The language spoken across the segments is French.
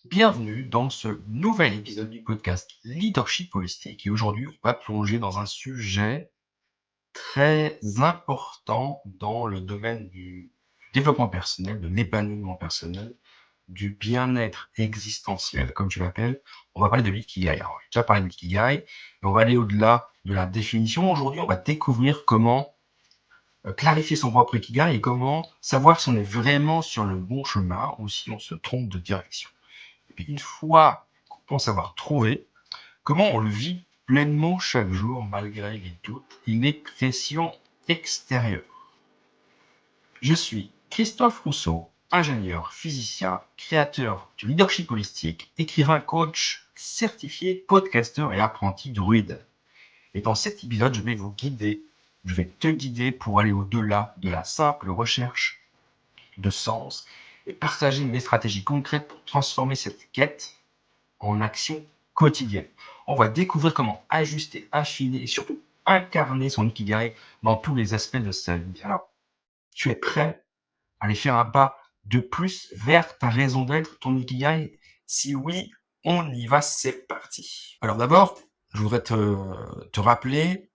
Bienvenue dans ce nouvel épisode du podcast Leadership Holistique et aujourd'hui on va plonger dans un sujet très important dans le domaine du développement personnel, de l'épanouissement personnel, du bien-être existentiel comme je l'appelle. On va parler de l'ikigai. Alors j'ai déjà parlé de l'ikigai, mais on va aller au-delà de la définition. Aujourd'hui on va découvrir comment clarifier son propre ikigai et comment savoir si on est vraiment sur le bon chemin ou si on se trompe de direction. Et puis une fois qu'on pense avoir trouvé, comment on le vit pleinement chaque jour malgré les doutes et les pressions extérieures. Je suis Christophe Rousseau, ingénieur, physicien, créateur du leadership holistique, écrivain, coach, certifié, podcasteur et apprenti druide. Et dans cet épisode, je vais te guider pour aller au-delà de la simple recherche de sens et partager mes stratégies concrètes pour transformer cette quête en action quotidienne. On va découvrir comment ajuster, affiner et surtout incarner son ikigai dans tous les aspects de sa vie. Alors, tu es prêt à aller faire un pas de plus vers ta raison d'être, ton ikigai? Si oui, on y va, c'est parti. Alors d'abord, je voudrais te rappeler,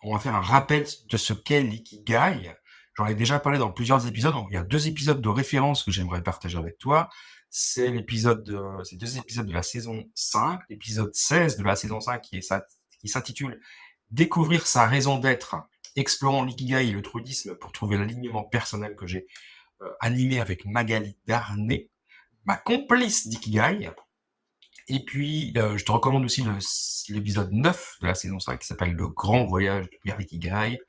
on va faire un rappel de ce qu'est l'ikigai. J'en ai déjà parlé dans plusieurs épisodes. Donc, il y a 2 épisodes de référence que j'aimerais partager avec toi. C'est ces 2 épisodes de la saison 5, l'épisode 16 de la saison 5 qui s'intitule Découvrir sa raison d'être, explorant l'ikigai et le druidisme pour trouver l'alignement personnel que j'ai animé avec Magali Darnay, ma complice d'ikigai. Et puis, je te recommande aussi l'épisode 9 de la saison 5 qui s'appelle Le Grand Voyage vers l'ikigai,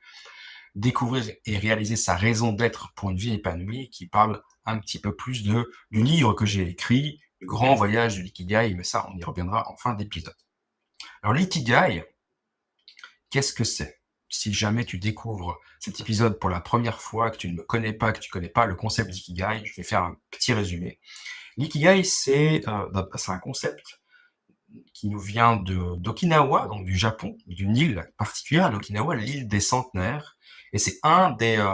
découvrir et réaliser sa raison d'être pour une vie épanouie, qui parle un petit peu plus du livre que j'ai écrit, Le Grand Voyage de l'ikigai, mais ça, on y reviendra en fin d'épisode. Alors, l'ikigai, qu'est-ce que c'est? Si jamais tu découvres cet épisode pour la première fois, que tu ne me connais pas, que tu ne connais pas le concept d'ikigai, je vais faire un petit résumé. L'ikigai, c'est un concept qui nous vient d'Okinawa, donc du Japon, d'une île particulière d'Okinawa, l'île des centenaires, et c'est un des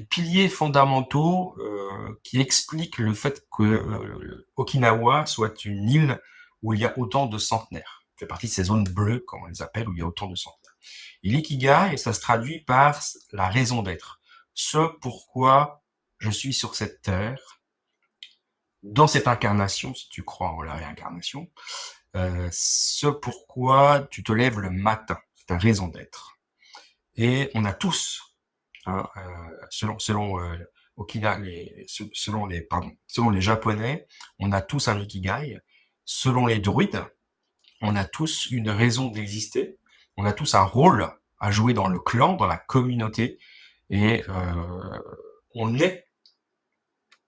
piliers fondamentaux qui explique le fait que Okinawa soit une île où il y a autant de centenaires. Ça fait partie de ces zones bleues, comme on les appelle, où il y a autant de centenaires. Et l'ikigai, ça se traduit par la raison d'être. Ce pourquoi je suis sur cette terre, dans cette incarnation, si tu crois en la réincarnation, ce pourquoi tu te lèves le matin, c'est ta raison d'être. Et on a tous, hein, selon selon les Japonais, on a tous un ikigai. Selon les druides, on a tous une raison d'exister. On a tous un rôle à jouer dans le clan, dans la communauté, et on est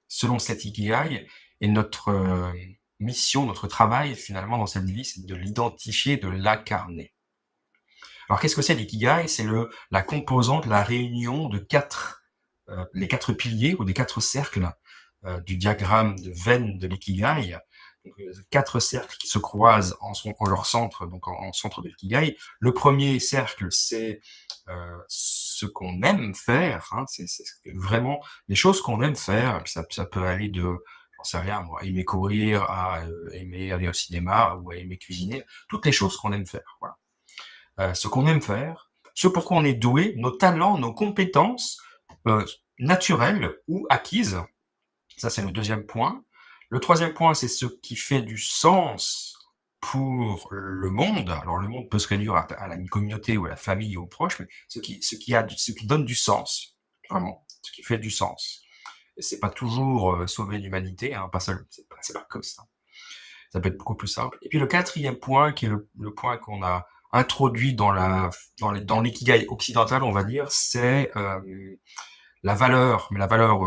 selon cet ikigai. Et notre mission, notre travail finalement dans cette vie, c'est de l'identifier, de l'incarner. Alors qu'est-ce que c'est l'ikigai? C'est la composante, la réunion de les 4 piliers ou des 4 cercles du diagramme de Venn de l'ikigai. Donc, 4 cercles qui se croisent en leur centre, donc en centre de l'ikigai. Le premier cercle, c'est ce qu'on aime faire, hein, c'est vraiment les choses qu'on aime faire. Ça peut aller de, j'en sais rien, moi, aimer courir, à aimer aller au cinéma ou à aimer cuisiner, toutes les choses qu'on aime faire. Voilà. Ce qu'on aime faire, ce pour quoi on est doué, nos talents, nos compétences naturelles ou acquises. Ça, c'est le deuxième point. Le troisième point, c'est ce qui fait du sens pour le monde. Alors, le monde peut se réduire à la communauté ou à la famille ou aux proches, mais ce qui donne du sens, vraiment, ce qui fait du sens. Et c'est pas toujours sauver l'humanité, hein, c'est pas comme ça. Ça peut être beaucoup plus simple. Et puis le quatrième point, qui est le point qu'on a introduit dans l'ikigai occidental, on va dire, c'est la valeur, mais la valeur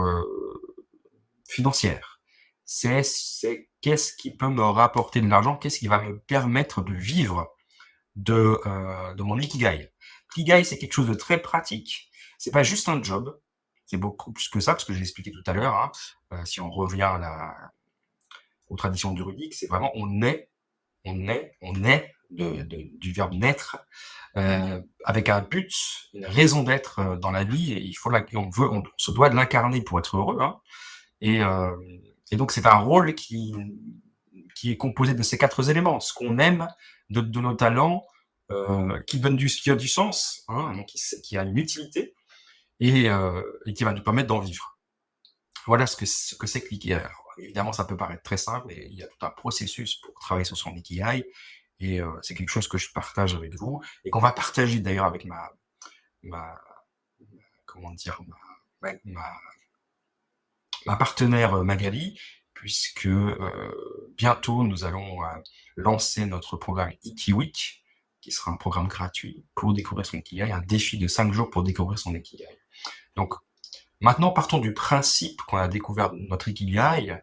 financière. C'est qu'est-ce qui peut me rapporter de l'argent, qu'est-ce qui va me permettre de vivre de mon ikigai. L'ikigai, c'est quelque chose de très pratique. C'est pas juste un job. C'est beaucoup plus que ça, parce que j'ai expliqué tout à l'heure. Hein. Si on revient aux traditions druidiques, c'est vraiment on est du verbe naître, avec un but, une raison d'être dans la vie, et on se doit de l'incarner pour être heureux, hein. Et Et donc, c'est un rôle qui est composé de ces 4 éléments. Ce qu'on aime, de nos talents, qui a du sens, hein, donc qui a une utilité et qui va nous permettre d'en vivre. Voilà ce que c'est que l'ikigai. Alors, évidemment, ça peut paraître très simple, mais il y a tout un processus pour travailler sur son ikigai et c'est quelque chose que je partage avec vous et qu'on va partager d'ailleurs avec ma comment dire? Ouais, ma partenaire, Magali, puisque, bientôt nous allons, lancer notre programme Ikiweek, qui sera un programme gratuit pour découvrir son ikigai, un défi de 5 jours pour découvrir son ikigai. Donc maintenant, partons du principe qu'on a découvert notre ikigai.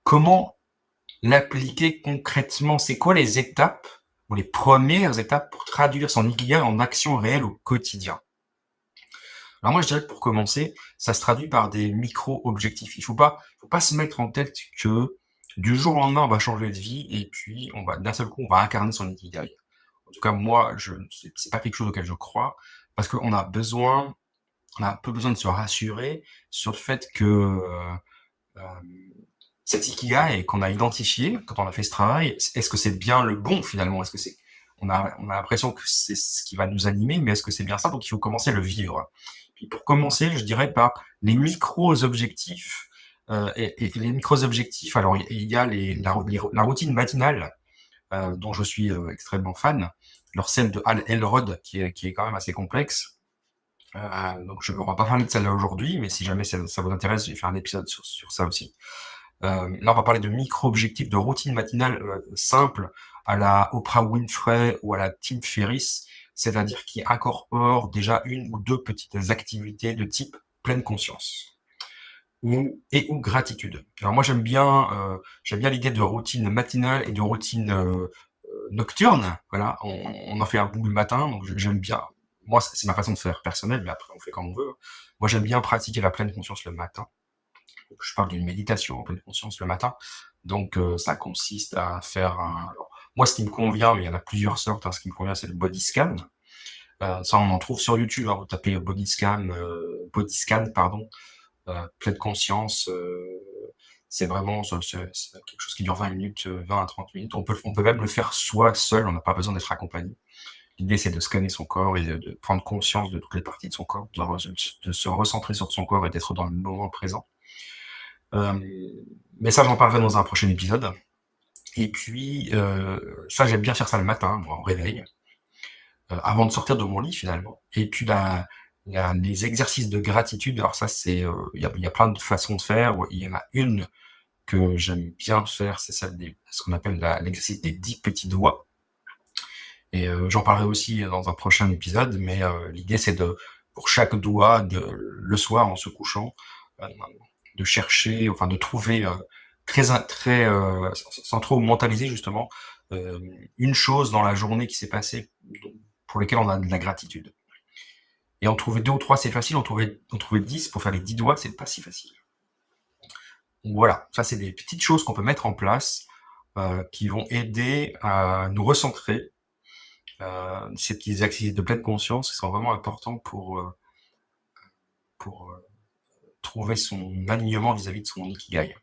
Comment l'appliquer concrètement? C'est quoi les étapes ou les premières étapes pour traduire son ikigai en action réelle au quotidien? Alors moi, je dirais que pour commencer, ça se traduit par des micro-objectifs. Faut pas se mettre en tête que du jour au lendemain, on va changer de vie et puis d'un seul coup, on va incarner son ikigai. En tout cas, moi, c'est pas quelque chose auquel je crois parce on a un peu besoin de se rassurer sur le fait que cet ikigai qu'on a identifié quand on a fait ce travail, est-ce que c'est bien le bon finalement? Est-ce que on a l'impression que c'est ce qui va nous animer, mais est-ce que c'est bien ça? Donc il faut commencer à le vivre. Puis pour commencer, je dirais par les micros-objectifs. Et les micros-objectifs, alors il y a la routine matinale dont je suis extrêmement fan, leur celle de Hal Elrod qui est quand même assez complexe. Donc on va pas parler de celle-là aujourd'hui, mais si jamais ça vous intéresse, j'ai fait un épisode sur ça aussi. Là, on va parler de micro-objectifs, de routine matinale simple à la Oprah Winfrey ou à la Tim Ferriss, c'est-à-dire qui incorpore déjà une ou deux petites activités de type pleine conscience ou gratitude. Alors moi, j'aime bien l'idée de routine matinale et de routine nocturne. Voilà, on en fait un bout le matin, donc j'aime bien. Moi, c'est ma façon de faire personnelle, mais après, on fait comme on veut. Moi, j'aime bien pratiquer la pleine conscience le matin. Je parle d'une méditation en pleine conscience le matin. Donc, ça consiste à faire alors, moi, ce qui me convient, mais il y en a plusieurs sortes, hein, ce qui me convient, c'est le body scan. Ça, on en trouve sur YouTube, hein, vous tapez body scan, pardon, pleine conscience, c'est vraiment c'est quelque chose qui dure 20 minutes, 20 à 30 minutes. On peut même le faire soi seul, on n'a pas besoin d'être accompagné. L'idée, c'est de scanner son corps et de prendre conscience de toutes les parties de son corps, de se recentrer sur son corps et d'être dans le moment présent. Mais ça, j'en parlerai dans un prochain épisode. Et puis, ça, j'aime bien faire ça le matin, moi, au réveil, avant de sortir de mon lit, finalement. Et puis, les exercices de gratitude, alors ça, il y a plein de façons de faire. Il y en a une que j'aime bien faire, c'est celle ce qu'on appelle l'exercice des 10 petits doigts. Et j'en parlerai aussi dans un prochain épisode, mais l'idée, c'est pour chaque doigt, le soir, en se couchant, euh, de chercher, enfin de trouver très sans trop mentaliser justement une chose dans la journée qui s'est passée pour lesquelles on a de la gratitude. Et en trouver 2 ou 3 c'est facile, en trouver 10 pour faire les 10 doigts c'est pas si facile. Donc voilà, ça c'est des petites choses qu'on peut mettre en place qui vont aider à nous recentrer. Ces petits exercices de pleine conscience qui sont vraiment importants pour trouver son alignement vis-à-vis de son ikigai.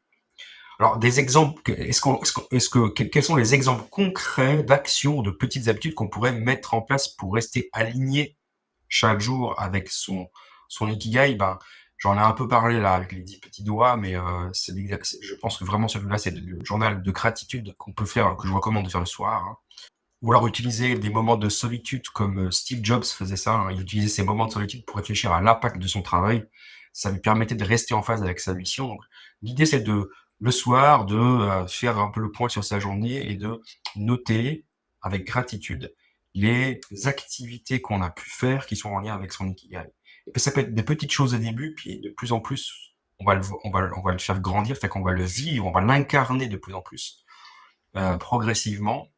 Alors, des exemples, quels sont les exemples concrets d'actions, de petites habitudes qu'on pourrait mettre en place pour rester aligné chaque jour avec son ikigai? Ben, j'en ai un peu parlé là avec les 10 petits doigts, mais je pense que vraiment celui-là, c'est le journal de gratitude qu'on peut faire, que je recommande de faire le soir. Hein. Ou alors utiliser des moments de solitude comme Steve Jobs faisait ça. Hein. Il utilisait ces moments de solitude pour réfléchir à l'impact de son travail. Ça lui permettait de rester en phase avec sa mission. Donc, l'idée, c'est le soir, de faire un peu le point sur sa journée et de noter avec gratitude les activités qu'on a pu faire qui sont en lien avec son ikigai. Et puis, ça peut être des petites choses au début, puis de plus en plus, on va le faire grandir, fait qu'on va le vivre, on va l'incarner de plus en plus, progressivement.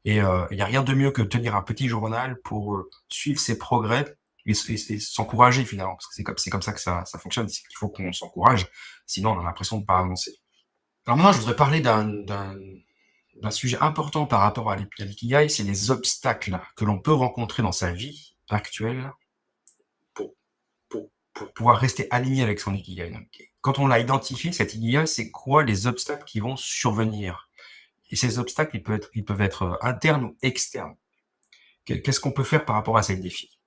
Et il n'y a rien de mieux que de tenir un petit journal pour suivre ses progrès et s'encourager finalement, parce que c'est comme ça que ça fonctionne. Il faut qu'on s'encourage, sinon on a l'impression de pas avancer. Alors maintenant, je voudrais parler d'un sujet important par rapport à l'ikigai, c'est les obstacles que l'on peut rencontrer dans sa vie actuelle pour, pour pouvoir rester aligné avec son ikigai. Donc, quand on l'a identifié, cet ikigai, c'est quoi les obstacles qui vont survenir? Et ces obstacles, ils peuvent être internes ou externes. Qu'est-ce qu'on peut faire par rapport à ces défis?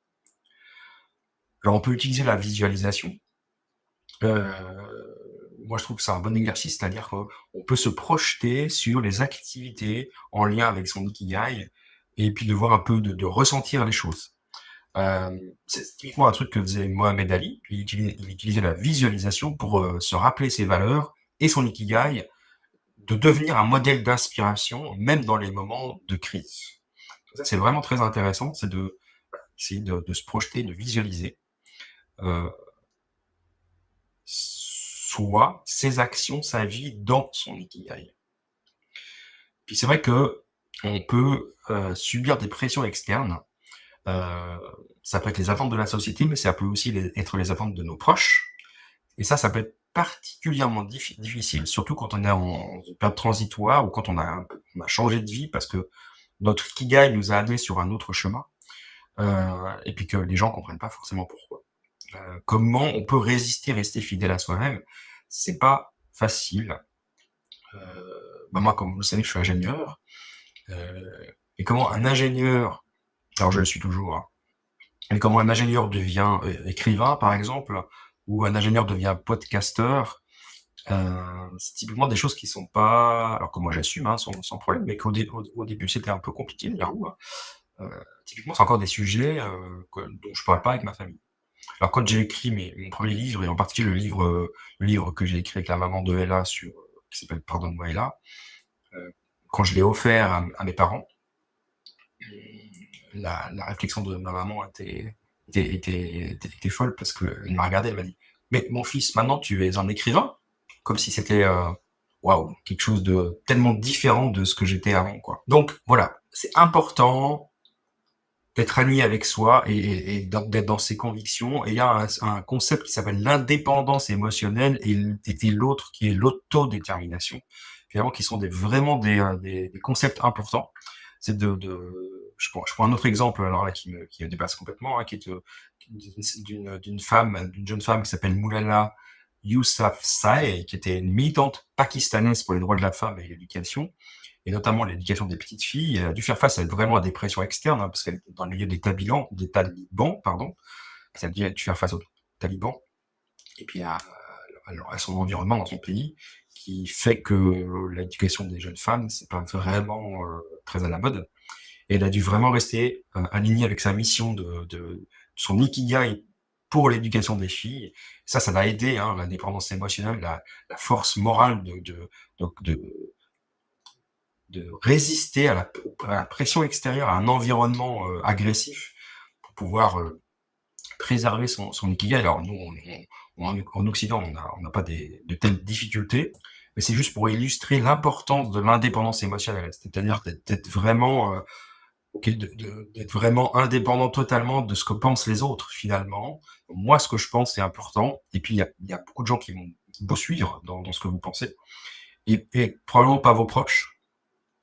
Alors, on peut utiliser la visualisation. Moi, je trouve que c'est un bon exercice, c'est-à-dire qu'on peut se projeter sur les activités en lien avec son ikigai et puis de voir un peu, de ressentir les choses. C'est typiquement un truc que faisait Mohamed Ali. Il utilisait la visualisation pour se rappeler ses valeurs et son ikigai, de devenir un modèle d'inspiration, même dans les moments de crise. Ça, c'est vraiment très intéressant, c'est de se projeter, de visualiser euh, soit ses actions, sa vie dans son ikigai. Puis c'est vrai que on peut subir des pressions externes. Euh, Ça peut être les attentes de la société, mais ça peut aussi être les attentes de nos proches. Et ça peut être particulièrement difficile, surtout quand on est en période transitoire ou quand on a changé de vie parce que notre ikigai nous a amené sur un autre chemin, et puis que les gens comprennent pas forcément pourquoi. Comment on peut résister, rester fidèle à soi-même? C'est pas facile. Moi, comme vous le savez, je suis ingénieur. Et comment un ingénieur, alors je le suis toujours, hein, et comment un ingénieur devient écrivain, par exemple, ou un ingénieur devient podcasteur, c'est typiquement des choses qui sont pas, alors que moi j'assume, hein, sans problème, mais qu'au début c'était un peu compliqué, j'avoue, hein. Typiquement, c'est encore des sujets dont je parle pas avec ma famille. Alors quand j'ai écrit mon premier livre, et en particulier le livre que j'ai écrit avec la maman de Ella qui s'appelle Pardonne-moi Ella, euh, quand je l'ai offert à mes parents, la réflexion de ma maman était folle parce qu'elle m'a regardé, elle m'a dit: «Mais mon fils, maintenant tu es un écrivain?» Comme si c'était waouh, quelque chose de tellement différent de ce que j'étais avant, quoi. Donc voilà, c'est important d'être aligné avec soi et d'être dans ses convictions. Et il y a un concept qui s'appelle l'indépendance émotionnelle et l'autre qui est l'autodétermination, finalement, qui sont vraiment des concepts importants. C'est je prends un autre exemple alors là qui me dépasse complètement, hein, qui est d'une jeune femme qui s'appelle Moulala Yousafzai, qui était une militante pakistanaise pour les droits de la femme et l'éducation, et notamment l'éducation des petites filles. Elle a dû faire face vraiment à des pressions externes, hein, parce qu'elle était dans le milieu des talibans, pardon. Elle a dû faire face aux talibans, et puis à son environnement dans son pays, qui fait que l'éducation des jeunes femmes, c'est pas vraiment très à la mode. Et elle a dû vraiment rester alignée avec sa mission de son ikigai pour l'éducation des filles. Ça l'a aidé, hein, l'indépendance émotionnelle, la force morale de résister à la pression extérieure, à un environnement agressif pour pouvoir préserver son ikigai. Alors nous, en Occident, on n'a pas de telles difficultés, mais c'est juste pour illustrer l'importance de l'indépendance émotionnelle, c'est-à-dire d'être vraiment d'être vraiment indépendant totalement de ce que pensent les autres, finalement. Moi, ce que je pense, c'est important. Et puis, il y a beaucoup de gens qui vont vous suivre dans ce que vous pensez. Et probablement pas vos proches.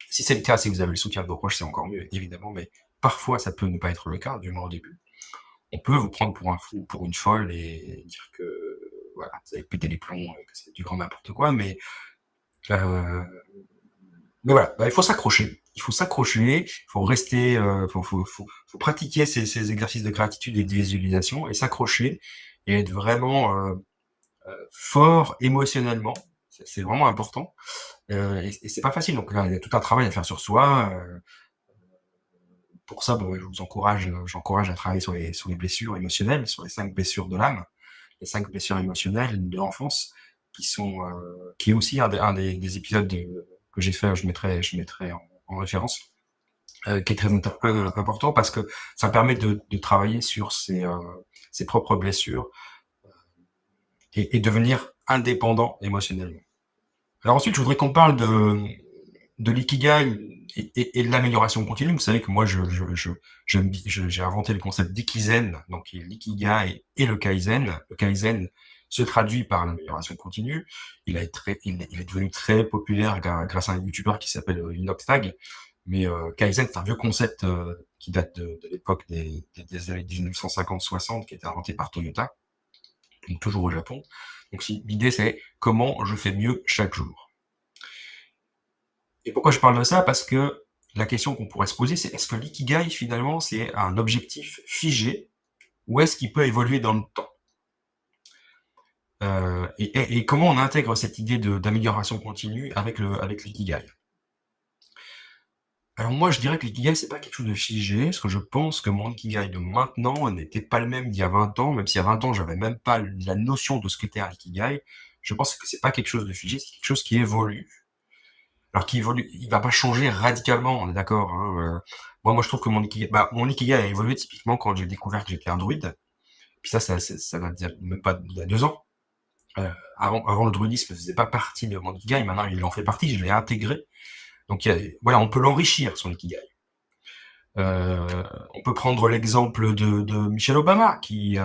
Si c'est le cas, si vous avez le soutien de vos proches, c'est encore mieux, évidemment. Mais parfois, ça peut ne pas être le cas, du moins au début. On peut vous prendre pour un fou, pour une folle et dire que, voilà, vous avez pété les plombs, que c'est du grand n'importe quoi. Euh, mais voilà, il faut s'accrocher. Il faut s'accrocher, il faut rester, faut pratiquer ces exercices de gratitude et de visualisation et s'accrocher et être vraiment fort émotionnellement. C'est vraiment important. Et c'est pas facile. Donc là, il y a tout un travail à faire sur soi. Pour ça, bon, j'encourage à travailler sur les blessures émotionnelles, sur les 5 blessures de l'âme, les 5 blessures émotionnelles de l'enfance, qui est aussi un des épisodes que j'ai fait, je mettrai en référence, qui est très important parce que ça permet de travailler sur ses propres blessures et devenir indépendant émotionnellement. Alors ensuite, je voudrais qu'on parle de l'ikigai et de l'amélioration continue. Vous savez que moi, j'ai inventé le concept d'ikizen, donc l'ikigai et le kaizen. Le kaizen se traduit par l'amélioration continue. Il est devenu très populaire grâce à un youtubeur qui s'appelle Inoxtag. Mais kaizen, c'est un vieux concept qui date de l'époque des années 1950-60, qui a été inventé par Toyota, donc toujours au Japon. Donc l'idée, c'est comment je fais mieux chaque jour. Et pourquoi je parle de ça? Parce que la question qu'on pourrait se poser, c'est est-ce que l'ikigai, finalement, c'est un objectif figé ou est-ce qu'il peut évoluer dans le temps? Et comment on intègre cette idée d'amélioration continue avec l'ikigai? Alors moi, je dirais que l'ikigai, c'est pas quelque chose de figé, parce que je pense que mon ikigai de maintenant n'était pas le même d'il y a 20 ans, même si à 20 ans, j'avais même pas la notion de ce qu'était un ikigai. Je pense que c'est pas quelque chose de figé, c'est quelque chose qui évolue. Alors qui évolue, il va pas changer radicalement, on est d'accord, hein. Moi, je trouve que mon ikigai a évolué typiquement quand j'ai découvert que j'étais un druide. Puis ça va dire même pas il y a 2 ans. Avant le druidisme ne faisait pas partie de mon ikigai, maintenant il en fait partie, je l'ai intégré. Donc voilà, on peut l'enrichir son ikigai. On peut prendre l'exemple de Michelle Obama, qui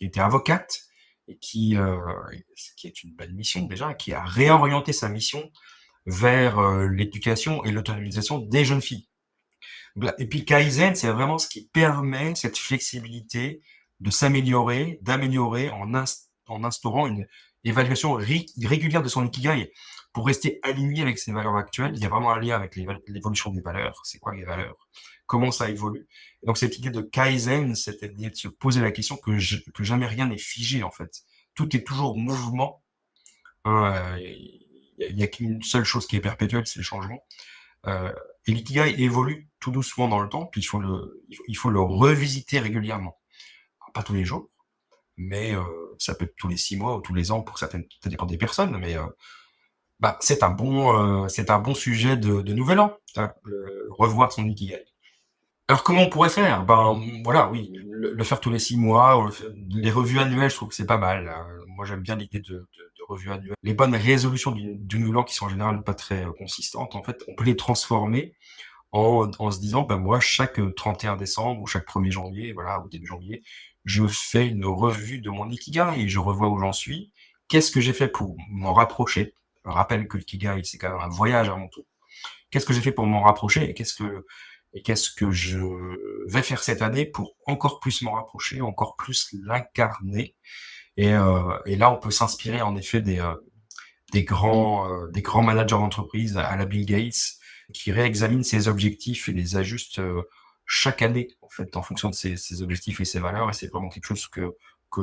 était avocate et qui est une belle mission déjà, qui a réorienté sa mission vers l'éducation et l'autonomisation des jeunes filles. Et puis le Kaizen, c'est vraiment ce qui permet cette flexibilité de s'améliorer, d'améliorer en instaurant une évaluation régulière de son ikigai pour rester aligné avec ses valeurs actuelles. Il y a vraiment un lien avec l'évolution des valeurs. C'est quoi les valeurs? Comment ça évolue? Et donc cette idée de Kaizen, c'est-à-dire de se poser la question que jamais rien n'est figé en fait. Tout est toujours mouvement. Il y a qu'une seule chose qui est perpétuelle, c'est le changement. Et l'ikigai évolue tout doucement dans le temps, puis il faut le revisiter régulièrement. Alors, pas tous les jours, mais ça peut être tous les 6 mois ou tous les ans pour certaines, ça dépend des personnes, mais c'est un bon sujet de nouvel an, hein, revoir son ikigai. Alors comment on pourrait faire? Ben voilà, oui, le faire tous les 6 mois, les revues annuelles, je trouve que c'est pas mal. Moi j'aime bien l'idée de revues annuelles. Les bonnes résolutions du nouvel an qui sont en général pas très consistantes, en fait, on peut les transformer en se disant, ben moi, chaque 31 décembre ou chaque 1er janvier, voilà, ou début janvier, je fais une revue de mon ikigai et je revois où j'en suis. Qu'est-ce que j'ai fait pour m'en rapprocher? Je rappelle que l'ikigai, c'est quand même un voyage avant tout. Qu'est-ce que j'ai fait pour m'en rapprocher et qu'est-ce que je vais faire cette année pour encore plus m'en rapprocher, encore plus l'incarner. Et là, on peut s'inspirer en effet des grands managers d'entreprise à la Bill Gates qui réexaminent ses objectifs et les ajustent chaque année en fait en fonction de ses objectifs et ses valeurs. Et c'est vraiment quelque chose que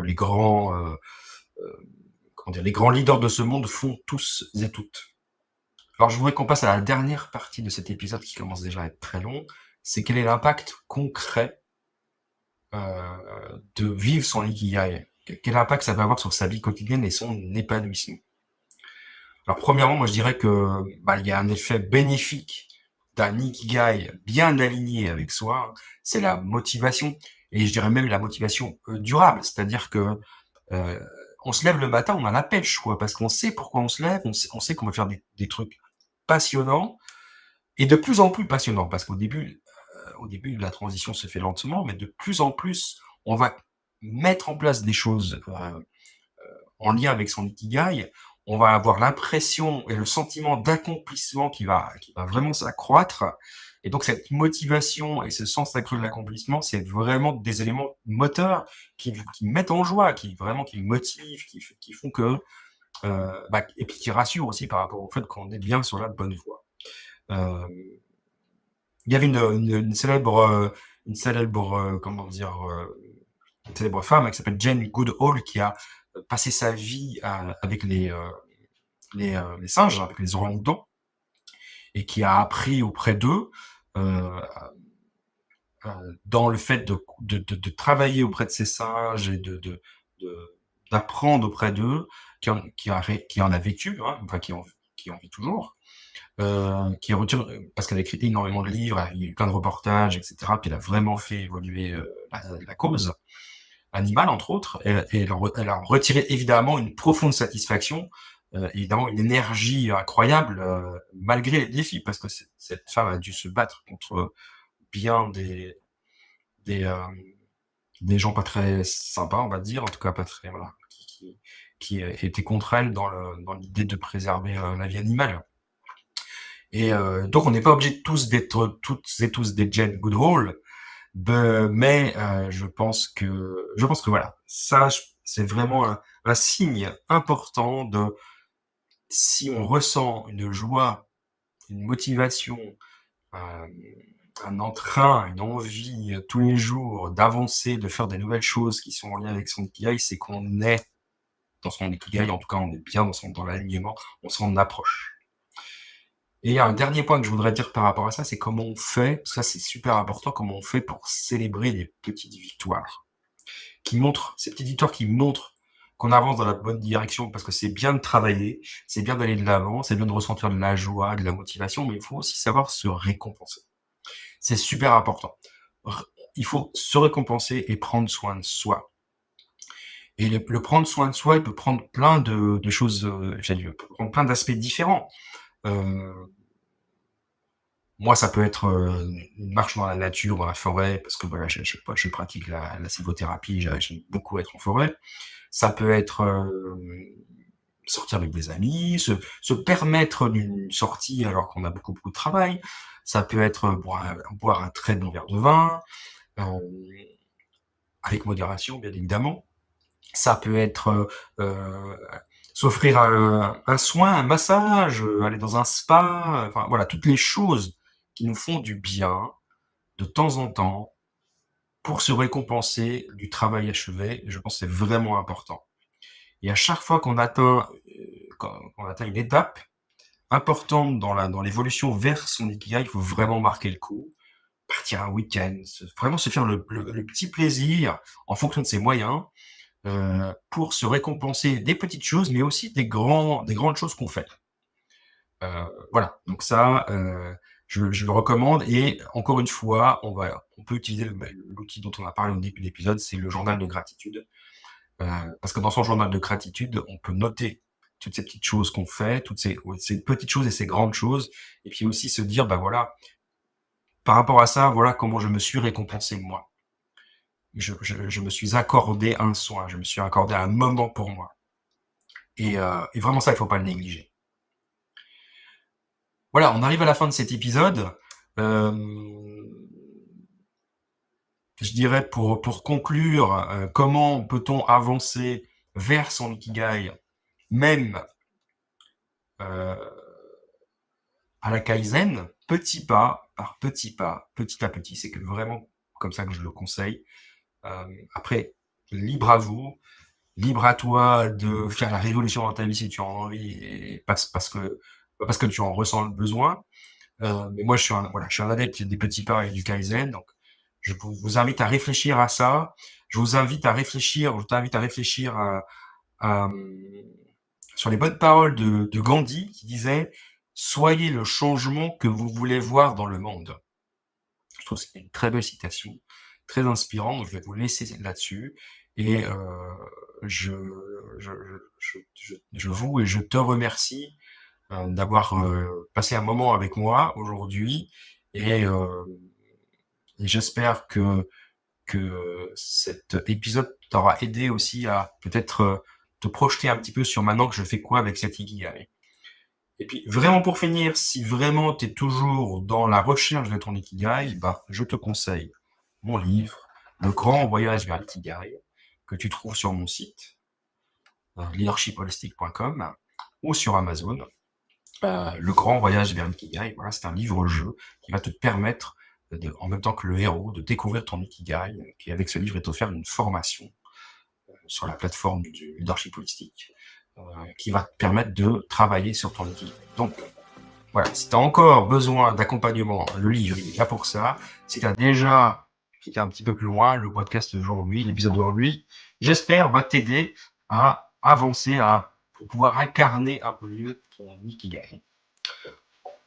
les grands comment dire, les grands leaders de ce monde font tous et toutes. Alors je voudrais qu'on passe à la dernière partie de cet épisode qui commence déjà à être très long. C'est quel est l'impact concret de vivre son ikigai. Quel impact ça va avoir sur sa vie quotidienne et son épanouissement. Alors premièrement, moi je dirais que il y a un effet bénéfique d'un ikigai bien aligné avec soi, c'est la motivation et je dirais même la motivation durable, c'est-à-dire que euh, on se lève le matin, on a la pêche quoi, parce qu'on sait pourquoi on se lève, on sait qu'on va faire des trucs passionnants et de plus en plus passionnants, parce au début la transition se fait lentement, mais de plus en plus on va mettre en place des choses en lien avec son ikigai, on va avoir l'impression et le sentiment d'accomplissement qui va vraiment s'accroître. Et donc cette motivation et ce sens accru de l'accomplissement, c'est vraiment des éléments moteurs qui mettent en joie, qui motivent, qui font que et puis qui rassurent aussi par rapport au fait qu'on est bien sur la bonne voie. Euh, il y avait une célèbre comment dire une célèbre femme qui s'appelle Jane Goodall qui a passé sa vie avec les singes, avec les orang-outans, et qui a appris auprès d'eux euh, dans le fait de travailler auprès de ces singes et d'apprendre auprès d'eux, qui en a vécu, hein, enfin qui en vit toujours, qui retire, parce qu'elle a écrit énormément de livres, il y a eu plein de reportages, etc. Puis elle a vraiment fait évoluer la cause animale, entre autres, et elle a retiré évidemment une profonde satisfaction, évidemment une énergie incroyable, malgré les défis, parce que cette femme a dû se battre contre bien des, euh, des gens pas très sympas, on va dire, en tout cas pas très, voilà, qui étaient contre elle dans l'idée de préserver la vie animale. Et donc on n'est pas obligé tous d'être toutes et tous des Jane Goodall, mais je pense que voilà, ça, C'est vraiment un signe important de si on ressent une joie, une motivation, un, un entrain, une envie tous les jours d'avancer, de faire des nouvelles choses qui sont en lien avec son ikigai, c'est qu'on est dans son ikigai, en tout cas on est bien dans l'alignement, on s'en approche. Et il y a un dernier point que je voudrais dire par rapport à ça, c'est comment on fait, ça c'est super important, comment on fait pour célébrer les petites victoires, ces petites victoires qui montrent qu'on avance dans la bonne direction, parce que c'est bien de travailler, c'est bien d'aller de l'avant, c'est bien de ressentir de la joie, de la motivation, mais il faut aussi savoir se récompenser. C'est super important. Il faut se récompenser et prendre soin de soi. Et le prendre soin de soi, il peut prendre plein de choses, peut prendre plein d'aspects différents. Euh, Moi, ça peut être une marche dans la nature, dans la forêt, parce que voilà, je pratique la sylvothérapie, j'aime beaucoup être en forêt. Ça peut être sortir avec des amis, se permettre une sortie alors qu'on a beaucoup de travail. Ça peut être boire un très bon verre de vin, euh, avec modération, bien évidemment. Ça peut être s'offrir un soin, un massage, aller dans un spa, enfin voilà, toutes les choses qui nous font du bien de temps en temps pour se récompenser du travail achevé. Je pense que c'est vraiment important. Et à chaque fois qu'on atteint une étape importante dans l'évolution vers son ikigai, il faut vraiment marquer le coup, partir un week-end, vraiment se faire le petit plaisir en fonction de ses moyens, pour se récompenser des petites choses, mais aussi des grandes choses qu'on fait. Voilà, donc ça, je le recommande. Et encore une fois, on peut utiliser l'outil dont on a parlé au début de l'épisode, c'est le journal de gratitude. Parce que dans son journal de gratitude, on peut noter toutes ces petites choses qu'on fait, toutes ces petites choses et ces grandes choses, et puis aussi se dire, bah voilà, par rapport à ça, voilà comment je me suis récompensé moi. Je me suis accordé un soin, je me suis accordé un moment pour moi. Et vraiment ça, il faut pas le négliger. Voilà, on arrive à la fin de cet épisode. Euh, je dirais pour conclure, comment peut-on avancer vers son ikigai, même euh, à la Kaizen, petit pas par petit pas, petit à petit. C'est que vraiment comme ça que je le conseille. Après, libre à vous, libre à toi de faire la révolution dans ta vie si tu en as envie, et parce que tu en ressens le besoin. Mais moi, je suis un adepte des petits pas et du Kaizen, donc je vous invite à réfléchir à ça. Je t'invite à réfléchir à, sur les bonnes paroles de Gandhi qui disait: Soyez le changement que vous voulez voir dans le monde. Je trouve que c'est une très belle citation, très inspirante, donc je vais vous laisser là-dessus. Et je, je vous et je te remercie d'avoir passé un moment avec moi aujourd'hui. Et, euh, et j'espère que cet épisode t'aura aidé aussi à peut-être te projeter un petit peu sur maintenant que je fais quoi avec cet ikigai. Et puis, vraiment pour finir, si vraiment tu es toujours dans la recherche de ton ikigai, bah, je te conseille mon livre, Le Grand Voyage vers l'ikigai, que tu trouves sur mon site, leadershipholistic.com, ou sur Amazon. Le Grand Voyage vers l'ikigai, voilà, c'est un livre-jeu qui va te permettre, en même temps que le héros, de découvrir ton ikigai, qui avec ce livre est offert une formation sur la plateforme du leadership holistique, qui va te permettre de travailler sur ton ikigai. Donc, voilà, si tu as encore besoin d'accompagnement, le livre, il est là pour ça. Si tu as déjà cliqué un petit peu plus loin, le podcast d'aujourd'hui, l'épisode d'aujourd'hui, j'espère va t'aider à avancer, pour pouvoir incarner un peu mieux ton ikigai.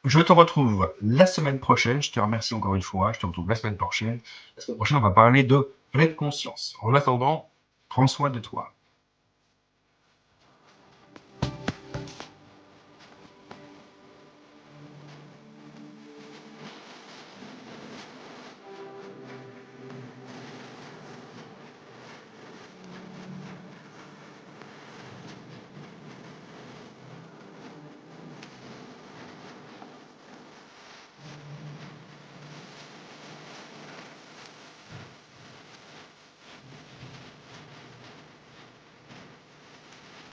Je te retrouve la semaine prochaine. Je te remercie encore une fois. Je te retrouve la semaine prochaine. La semaine prochaine, on va parler de pleine conscience. En attendant, prends soin de toi.